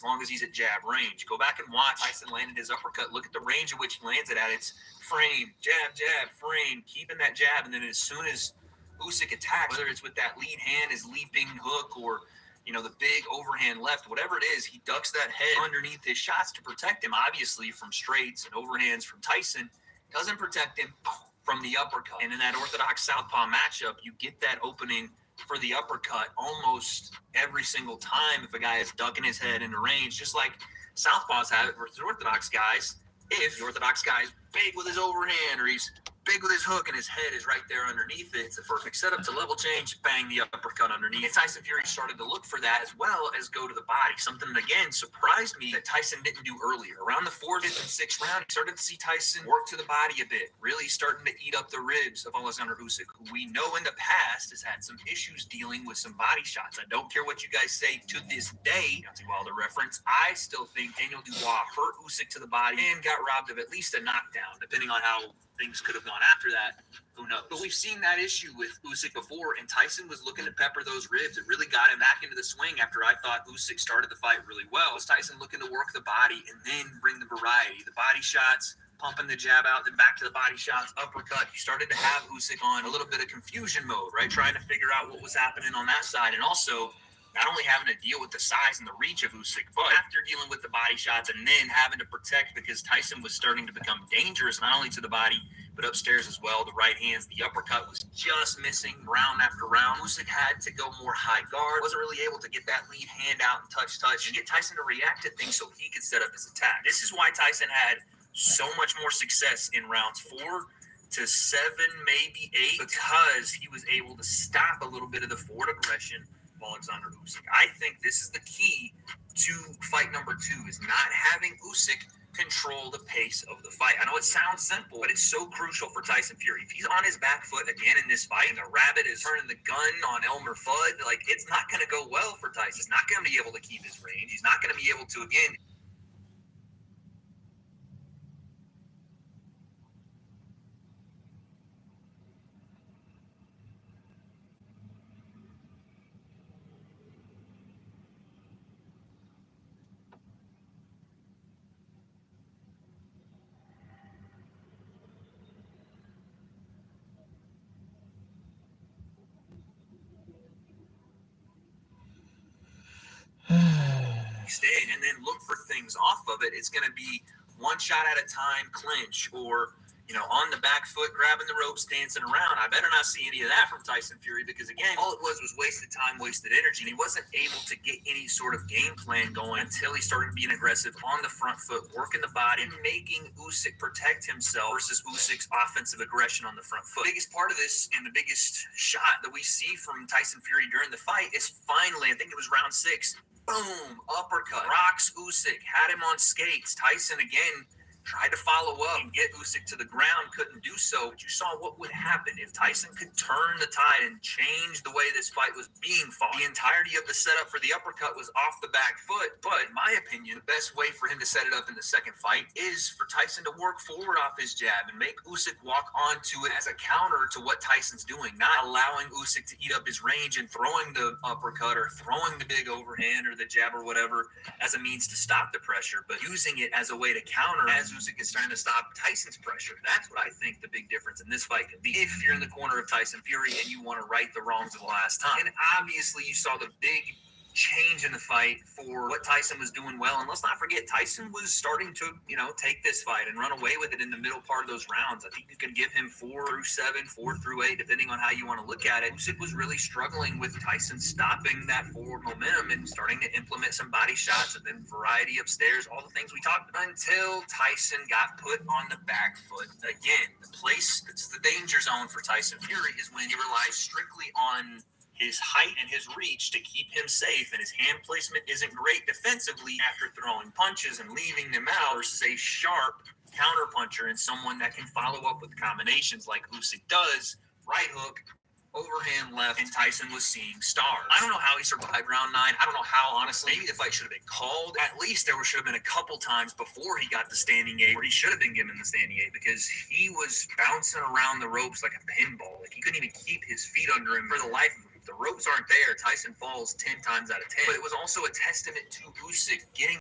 as long as he's at jab range. Go back and watch Tyson landed his uppercut. Look at the range at which he lands it at. It's frame, jab, jab, frame, keeping that jab. And then as soon as Usyk attacks, whether it's with that lead hand, his leaping hook, or the big overhand left, whatever it is, he ducks that head underneath his shots to protect him, obviously, from straights and overhands from Tyson. Doesn't protect him from the uppercut. And in that orthodox southpaw matchup, you get that opening for the uppercut almost every single time if a guy is ducking his head into range, just like southpaws have it versus orthodox guys. If the orthodox guy is big with his overhand, or he's big with his hook and his head is right there underneath it, it's a perfect setup to level change, bang the uppercut underneath. And Tyson Fury started to look for that, as well as go to the body. Something that, again, surprised me that Tyson didn't do earlier. Around the 4th and 6th round, he started to see Tyson work to the body a bit, really starting to eat up the ribs of Alexander Usyk, who we know in the past has had some issues dealing with some body shots. I don't care what you guys say to this day, Deontay Wilder reference, I still think Daniel Dubois hurt Usyk to the body and got robbed of at least a knockdown, depending on how things could have gone after that. Who knows? But we've seen that issue with Usyk before, and Tyson was looking to pepper those ribs. It really got him back into the swing after I thought Usyk started the fight really well. Was Tyson looking to work the body and then bring the variety, the body shots, pumping the jab out, then back to the body shots, uppercut. He started to have Usyk on a little bit of confusion mode, right? Trying to figure out what was happening on that side, and also not only having to deal with the size and the reach of Usyk, but after dealing with the body shots and then having to protect, because Tyson was starting to become dangerous, not only to the body, but upstairs as well. The right hands, the uppercut was just missing round after round. Usyk had to go more high guard, wasn't really able to get that lead hand out and touch, and get Tyson to react to things so he could set up his attack. This is why Tyson had so much more success in rounds 4 to 7, maybe 8, because he was able to stop a little bit of the forward aggression of Alexander Usyk. I think this is the key to fight number 2, is not having Usyk control the pace of the fight. I know it sounds simple, but it's so crucial for Tyson Fury. If he's on his back foot again in this fight, and the rabbit is turning the gun on Elmer Fudd, it's not going to go well for Tyson. He's not going to be able to keep his range. He's not going to be able to, again, stay and then look for things off of it. It's going to be one shot at a time clinch, or on the back foot, grabbing the ropes, dancing around. I better not see any of that from Tyson Fury, because, again, all it was wasted time, wasted energy. And he wasn't able to get any sort of game plan going until he started being aggressive on the front foot, working the body, and making Usyk protect himself versus Usyk's offensive aggression on the front foot. The biggest part of this, and the biggest shot that we see from Tyson Fury during the fight, is finally, I think it was round 6, boom, uppercut, rocks Usyk, had him on skates. Tyson, again, tried to follow up and get Usyk to the ground, couldn't do so. But you saw what would happen if Tyson could turn the tide and change the way this fight was being fought. The entirety of the setup for the uppercut was off the back foot, but in my opinion, the best way for him to set it up in the second fight is for Tyson to work forward off his jab and make Usyk walk onto it as a counter to what Tyson's doing, not allowing Usyk to eat up his range and throwing the uppercut or throwing the big overhand or the jab or whatever as a means to stop the pressure, but using it as a way to counter as Usyk is trying to stop Tyson's pressure. That's what I think the big difference in this fight could be, if you're in the corner of Tyson Fury and you want to right the wrongs of the last time. And obviously you saw the big change in the fight for what Tyson was doing well. And let's not forget, Tyson was starting to, take this fight and run away with it in the middle part of those rounds. I think you could give him 4 through 7, 4 through 8, depending on how you want to look at it. Usyk was really struggling with Tyson stopping that forward momentum and starting to implement some body shots and then variety upstairs, all the things we talked about, until Tyson got put on the back foot. Again, the place that's the danger zone for Tyson Fury is when he relies strictly on his height and his reach to keep him safe, and his hand placement isn't great defensively after throwing punches and leaving them out, versus a sharp counter puncher and someone that can follow up with combinations like Usyk does. Right hook, overhand left, and Tyson was seeing stars. I don't know how he survived round 9. I don't know how, honestly. Maybe the fight should have been called. At least there should have been a couple times before he got the standing 8 where he should have been given the standing 8, because he was bouncing around the ropes like a pinball. Like, he couldn't even keep his feet under him for the life of him. If the ropes aren't there, Tyson falls 10 times out of 10. But it was also a testament to Usyk getting